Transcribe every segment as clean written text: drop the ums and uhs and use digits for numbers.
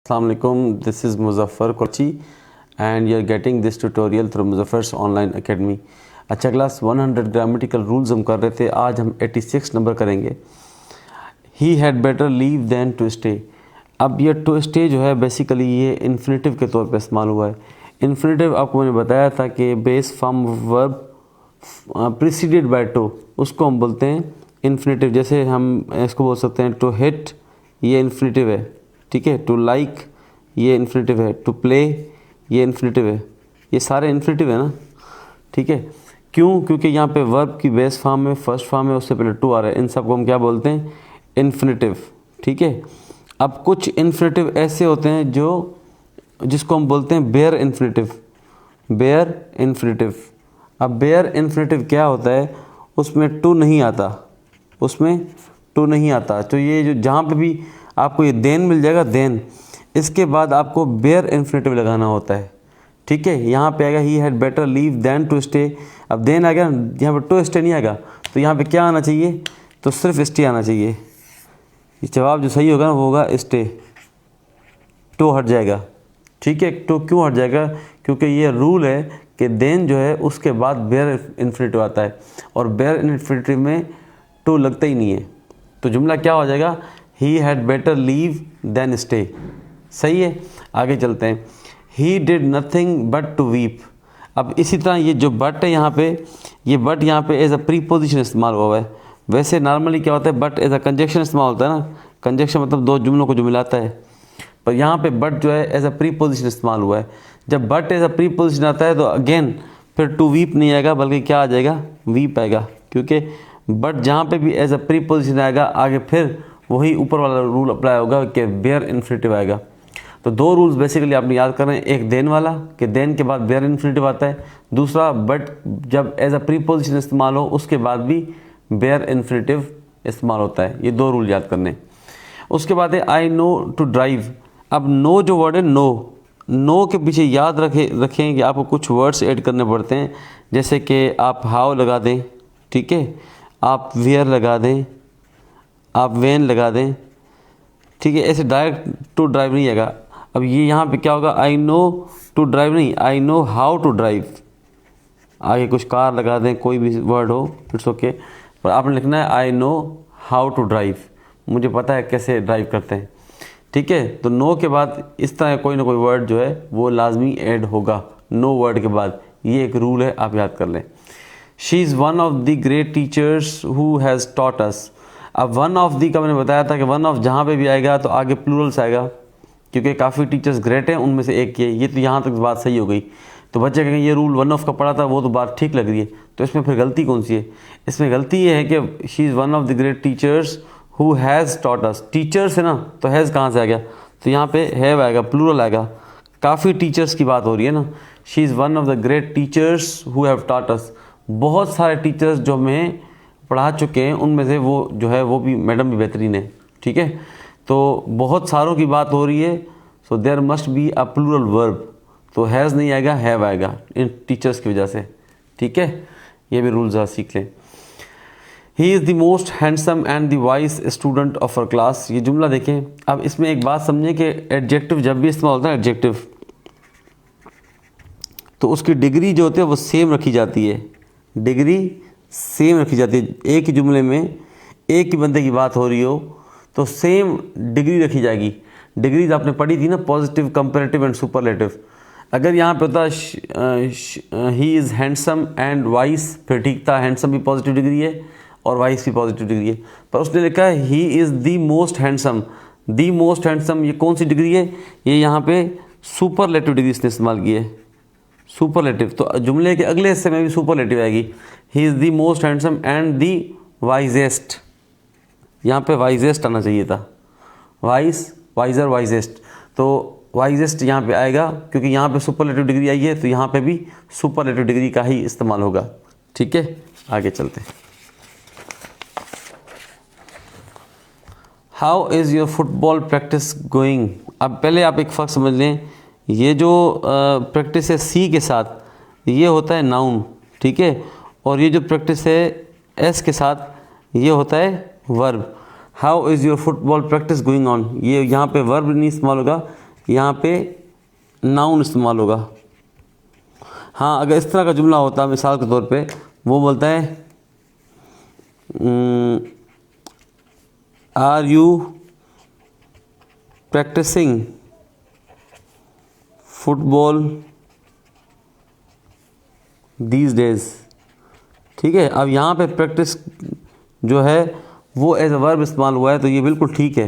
Assalamualaikum, this is Muzaffar Kochi and you are getting this tutorial through Muzaffar's online academy। अच्छा class 100 grammatical rules हम कर रहे थे, आज हम 86 नंबर करेंगे। He had better leave than to stay. अब ये टू स्टे जो है बेसिकली ये इन्फिनेटिव के तौर पे इस्तेमाल हुआ है। इन्फिनेटिव आपको मैंने बताया था कि base form verb preceded by two, उसको हम बोलते हैं इन्फिनेटिव। जैसे हम इसको बोल सकते हैं टू हिट, ये इन्फिनेटिव है, ठीक है। टू लाइक ये इन्फिनेटिव है, टू प्ले ये इन्फिनेटिव है, ये सारे इन्फिनेटिव है ना, ठीक है। क्यों? क्योंकि यहाँ पे वर्ब की बेस फॉर्म में फर्स्ट फॉर्म है, उससे पहले टू आ रहा है। इन सबको हम क्या बोलते हैं? इन्फिनेटिव, ठीक है। अब कुछ इन्फिनेटिव ऐसे होते हैं जिसको हम बोलते हैं बेयर इन्फिनेटिव। बेयर इन्फिनेटिव, अब बेयर इन्फिनेटिव क्या होता है? उसमें टू नहीं आता, उसमें टू नहीं आता। तो ये जो जहाँ पे भी आपको ये देन मिल जाएगा, देन इसके बाद आपको बेयर इन्फिनेटिव लगाना होता है, ठीक है। यहाँ पे आएगा he had better leave than to stay. अब देन आ गया, यहाँ पे टू स्टे नहीं आएगा, तो यहाँ पे क्या आना चाहिए? तो सिर्फ स्टे आना चाहिए। ये जवाब जो सही होगा ना वो होगा स्टे। टू हट जाएगा, ठीक है। टू क्यों हट जाएगा? क्योंकि ये रूल है कि देन जो है उसके बाद बेयर इन्फिनेटिव आता है और बेयर इन्फिनेटिव में टू लगता ही नहीं है। तो जुमला क्या हो जाएगा? He had better leave than stay. सही है, आगे चलते हैं। He did nothing but to weep. अब इसी तरह ये जो बट है यहाँ पे, ये बट यहाँ पे एज अ प्रीपोजिशन इस्तेमाल हुआ है। वैसे नॉर्मली क्या होता है? बट एज अ कंजक्शन इस्तेमाल होता है ना। कंजक्शन मतलब दो जुमलों को जो मिलाता है, पर यहाँ पे बट जो है एज अ प्रीपोजिशन इस्तेमाल हुआ है। जब बट एज अ प्रीपोजिशन आता है तो अगेन फिर टू वीप नहीं आएगा, बल्कि क्या आ जाएगा? वीप आएगा। क्योंकि बट जहाँ पे भी एज अ प्रीपोजिशन आएगा, आगे फिर वही ऊपर वाला रूल अप्लाई होगा कि बेयर इन्फिनेटिव आएगा। तो दो रूल्स बेसिकली आपने याद करना है। एक देन वाला कि देन के बाद बेयर इन्फिनेटिव आता है, दूसरा बट जब एज अ प्रीपोजिशन इस्तेमाल हो उसके बाद भी बेयर इन्फिनेटिव इस्तेमाल होता है। ये दो रूल याद करने। उसके बाद है आई नो टू ड्राइव। अब नो जो वर्ड है, नो के पीछे याद रखें कि आपको कुछ वर्ड्स ऐड करने पड़ते हैं। जैसे कि आप हाउ लगा दें, ठीक है, आप वेयर लगा दें, आप वेन लगा दें, ठीक है। ऐसे डायरेक्ट टू ड्राइव नहीं आएगा। अब ये यहाँ पे क्या होगा? आई नो टू ड्राइव नहीं, I know how to drive. आगे कुछ कार लगा दें, कोई भी वर्ड हो, इट्स ओके, पर आपने लिखना है I know how to drive. मुझे पता है कैसे ड्राइव करते हैं, ठीक है। तो नो के बाद इस तरह कोई ना कोई वर्ड जो है वो लाजमी ऐड होगा नो वर्ड के बाद। ये एक रूल है, आप याद कर लें। She is one of the great teachers who has taught us. अब वन ऑफ दी का मैंने बताया था कि वन ऑफ जहाँ पे भी आएगा तो आगे प्लूरल्स आएगा, क्योंकि काफ़ी टीचर्स ग्रेट हैं, उनमें से एक ये तो यहाँ तक बात सही हो गई। तो बच्चे कहेंगे ये रूल वन ऑफ का पढ़ा था, वो तो बात ठीक लग रही है, तो इसमें फिर गलती कौन सी है? इसमें गलती ये है कि she is one of the great teachers who has taught us. Teachers है ना, तो हैज़ कहाँ से आ गया? तो यहाँ पे हैव आएगा, प्लूरल आएगा। काफ़ी टीचर्स की बात हो रही है ना। She is one of the great teachers who have taught us. बहुत सारे टीचर्स जो हमें पढ़ा चुके हैं उनमें से वो जो है वो भी मैडम भी बेहतरीन है, ठीक है। तो बहुत सारों की बात हो रही है, so there must be a plural verb. तो हैज़ नहीं आएगा, हैव आएगा इन टीचर्स की वजह से, ठीक है। ये भी रूल्स आप सीख लें। He is the most handsome and the vice student of our class. ये जुमला देखें। अब इसमें एक बात समझें कि एडजेक्टिव जब भी इस्तेमाल होता है एडजेक्टिव, तो उसकी डिग्री जो होती है वो सेम रखी जाती है। डिग्री सेम रखी जाती है। एक ही जुमले में एक ही बंदे की बात हो रही हो तो सेम डिग्री रखी जाएगी। डिग्रीज आपने पढ़ी थी ना, पॉजिटिव, कंपैरेटिव एंड सुपरलेटिव। अगर यहाँ पे होता he is handsome and vice, फिर ठीक था, हैंडसम भी पॉजिटिव डिग्री है और वाइस भी पॉजिटिव डिग्री है। पर उसने लिखा है he is the most handsome. The most handsome ये कौन सी डिग्री है? ये यहाँ पे सुपरलेटिव डिग्री इसने इस्तेमाल की है, सुपरलेटिव। तो जुमले के अगले हिस्से में भी सुपरलेटिव आएगी। He is the most handsome and the wisest. यहाँ पे वाइजेस्ट आना चाहिए था, वाइस, वाइजर, वाइजेस्ट। तो वाइजेस्ट यहाँ पे आएगा क्योंकि यहाँ पे सुपरलेटिव डिग्री आई है, तो यहाँ पे भी सुपरलेटिव डिग्री का ही इस्तेमाल होगा, ठीक है। आगे चलते हैं। How is your football practice going. अब पहले आप एक फ़र्क समझ लें। ये जो प्रैक्टिस है सी के साथ, ये होता है नाउन, ठीक है। और ये जो प्रैक्टिस है एस के साथ, ये होता है verb. How is your football practice going on. ये यहाँ पे वर्ब नहीं इस्तेमाल होगा, यहाँ पे नाउन इस्तेमाल होगा। हाँ, अगर इस तरह का जुमला होता मिसाल के तौर पे, वो बोलता है are you practising football these days. ठीक है, अब यहाँ पे प्रैक्टिस जो है वो एज अ वर्ब इस्तेमाल हुआ है, तो ये बिल्कुल ठीक है,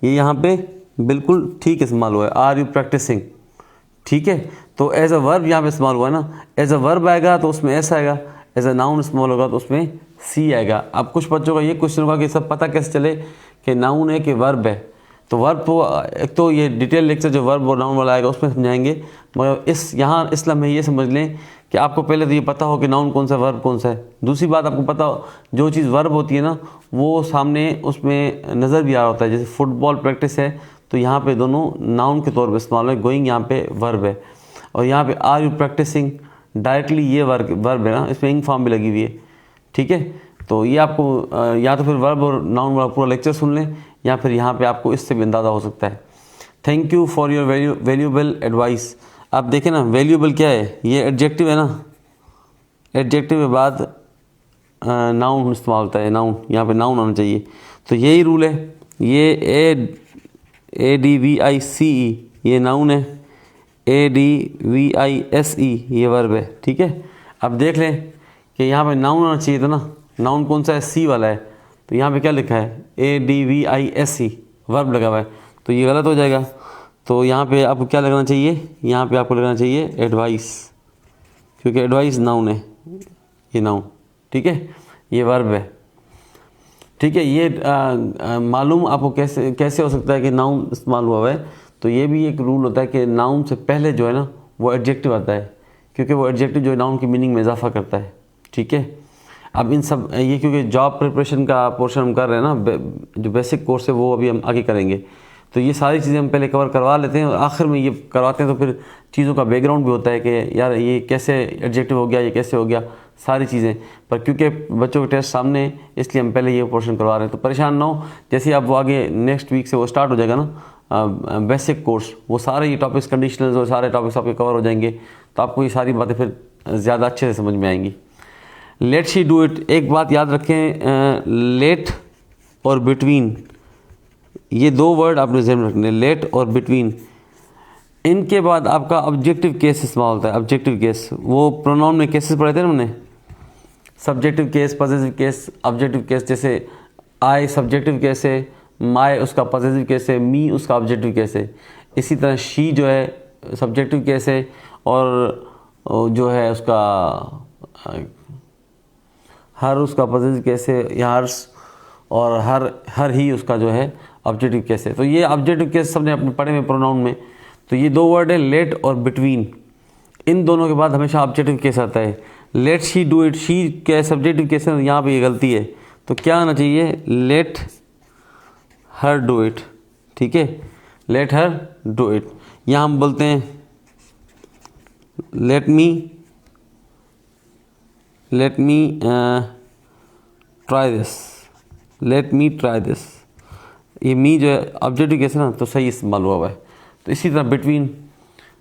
ये यहाँ पे बिल्कुल ठीक इस्तेमाल हुआ है, आर यू प्रैक्टिसिंग। ठीक है, तो एज अ वर्ब यहाँ पे इस्तेमाल हुआ है ना, एज अ वर्ब आएगा तो उसमें एस आएगा, एज अ नाउन इस्तेमाल होगा तो उसमें सी आएगा। अब कुछ बच्चों का ये क्वेश्चन होगा कि सब पता कैसे चले कि नाउन है कि वर्ब है। तो वर्ब तो एक तो ये डिटेल लेक्चर जो वर्ब और नाउन वाला आएगा उसमें समझाएंगे, मगर इस लम्हे ये समझ लें कि आपको पहले तो ये पता हो कि नाउन कौन सा है, वर्ब कौन सा है। दूसरी बात आपको पता हो जो चीज़ वर्ब होती है ना वो सामने उसमें नज़र भी आ रहा होता है। जैसे फुटबॉल प्रैक्टिस है तो यहाँ पे दोनों नाउन के तौर पे इस्तेमाल है, गोइंग यहाँ पे वर्ब है, और यहाँ पे आर यू प्रैक्टिसिंग डायरेक्टली ये वर्ब है ना, इसमें इंग फॉर्म भी लगी हुई है। ठीक है, तो ये आपको या तो फिर वर्ब और नाउन वाला पूरा लेक्चर सुन लें, या फिर यहाँ पे आपको इससे भी अंदाज़ा हो सकता है। Thank you for your valuable advice. आप देखें ना, वैल्यूएबल क्या है, ये एडजेक्टिव है ना, एडजेक्टिव के बाद नाउन इस्तेमाल होता है, नाउन, यहाँ पे नाउन आना चाहिए। तो यही रूल है, ये ADVICE ये नाउन है, ADVISE ये वर्ब है। ठीक है, अब देख लें कि यहाँ पे नाउन आना चाहिए था ना, नाउन कौन सा है, सी वाला है, तो यहाँ पे क्या लिखा है ADVISE वर्ब लगा हुआ है, तो ये गलत हो जाएगा। तो यहाँ पे आपको क्या लगाना चाहिए, यहाँ पे आपको लगाना चाहिए एडवाइस, क्योंकि एडवाइस नाउन है, ये नाउन। ठीक है, ये वर्ब है। ठीक है, ये मालूम आपको कैसे हो सकता है कि नाउन इस्तेमाल हुआ है। तो ये भी एक रूल होता है कि नाउन से पहले जो है ना वो एडजेक्टिव आता है, क्योंकि वो एडजेक्टिव जो है नाउन की मीनिंग में इजाफा करता है। ठीक है, अब इन सब ये क्योंकि जॉब प्रिपरेशन का पोर्शन हम कर रहे हैं ना, जो बेसिक कोर्स है वो अभी हम आगे करेंगे, तो ये सारी चीज़ें हम पहले कवर करवा लेते हैं और आखिर में ये करवाते हैं, तो फिर चीज़ों का बैकग्राउंड भी होता है कि यार ये कैसे एडजेक्टिव हो गया, ये कैसे हो गया, सारी चीज़ें। पर क्योंकि बच्चों के टेस्ट सामने है इसलिए हम पहले ये पोर्शन करवा रहे हैं, तो परेशान ना हो। जैसे आप वो आगे नेक्स्ट वीक से वो स्टार्ट हो जाएगा ना बेसिक कोर्स, वो सारे ये टॉपिक्स कंडीशनल्स और सारे टॉपिक्स आपके कवर हो जाएंगे, तो आपको ये सारी बातें फिर ज़्यादा अच्छे से समझ में आएंगी। लेट शी डू इट, एक बात याद रखें, लेट और बिटवीन ये दो वर्ड आपने ध्यान रखने, लेट और बिटवीन, इनके बाद आपका ऑब्जेक्टिव केस इस्तेमाल होता है। ऑब्जेक्टिव केस वो प्रोनाउन में केसेस पढ़े थे ना हमने, subjective case, possessive case, objective case. जैसे आई सब्जेक्टिव केस है, माई उसका पॉसेसिव केस है, मी उसका ऑब्जेक्टिव केस है। इसी तरह शी जो है सब्जेक्टिव केस है, और जो है उसका हर उसका पॉसेसिव केस है, या हर्स, और हर ही उसका जो है ऑब्जेक्टिव केस है। तो ये ऑब्जेक्टिव केस सबने अपने पढ़े में प्रोनाउन में। तो ये दो वर्ड है लेट और बिटवीन, इन दोनों के बाद हमेशा ऑब्जेक्टिव केस आता है। Let she do it, she क्या सब्जेक्टिव केस है, यहाँ पे ये गलती है, तो क्या आना चाहिए, लेट हर डू इट। ठीक है, लेट हर डू इट। यहाँ हम बोलते हैं let me try this, let me try this. ये मी जो है ऑब्जेक्टिव केस है ना, तो सही इस्तेमाल हुआ है। तो इसी तरह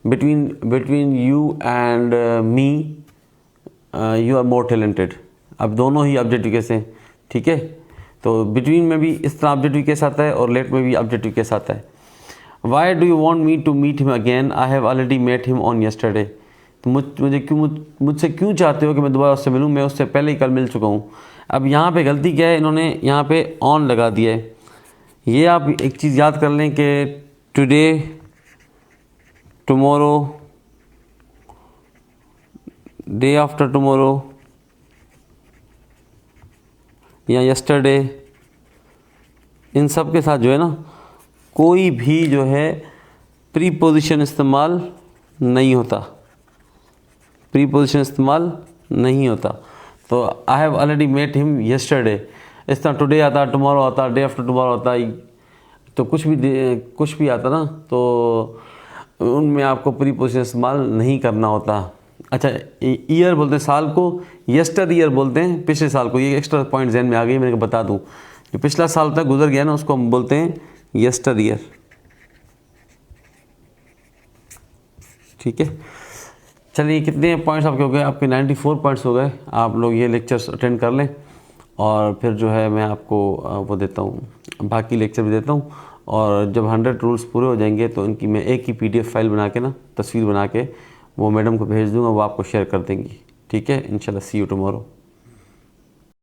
between you and me you are more talented, अब दोनों ही ऑब्जेक्टिव केस हैं। ठीक है, तो बिटवीन में भी इस तरह ऑब्जेक्टिव केस आता है और लेट में भी ऑब्जेक्टिव केस आता है। Why do you want me to meet him again, I have already met him on yesterday. तो मुझसे क्यों चाहते हो कि मैं दोबारा उससे मिलूँ, मैं उससे पहले ही कल मिल चुका हूँ। अब यहाँ पे गलती क्या है, इन्होंने यहाँ पे ऑन लगा दिया है। ये आप एक चीज़ याद कर लें कि today, tomorrow, day after tomorrow या यस्टरडे, इन सब के साथ जो है ना कोई भी जो है प्रीपोजिशन इस्तेमाल नहीं होता, प्रीपोजिशन इस्तेमाल नहीं होता। तो I have already met him yesterday, इस तरह टुडे आता, टुमारो आता, डे आफ्टर टुमारो आता, तो कुछ भी आता ना, तो उनमें आपको प्रीपोजिशन इस्तेमाल नहीं करना होता। अच्छा, ईयर बोलते हैं साल को, येस्टर ईयर बोलते हैं पिछले साल को। ये एक्स्ट्रा पॉइंट जहन में आ गई, मैंने बता दूं, जो पिछला साल तक गुजर गया ना उसको हम बोलते हैं येस्टर ईयर। ठीक है, चलिए कितने पॉइंट्स आपके हो गए? आपके 94 पॉइंट्स हो गए। आप लोग ये लेक्चर्स अटेंड कर लें और फिर जो है मैं आपको वो देता हूँ, बाकी लेक्चर भी देता हूँ। और जब 100 रूल्स पूरे हो जाएंगे तो इनकी मैं एक ही PDF फाइल बना के ना, तस्वीर बना के वो मैडम को भेज दूँगा, वो आपको शेयर कर देंगी। ठीक है, इंशाल्लाह सी यू टुमारो।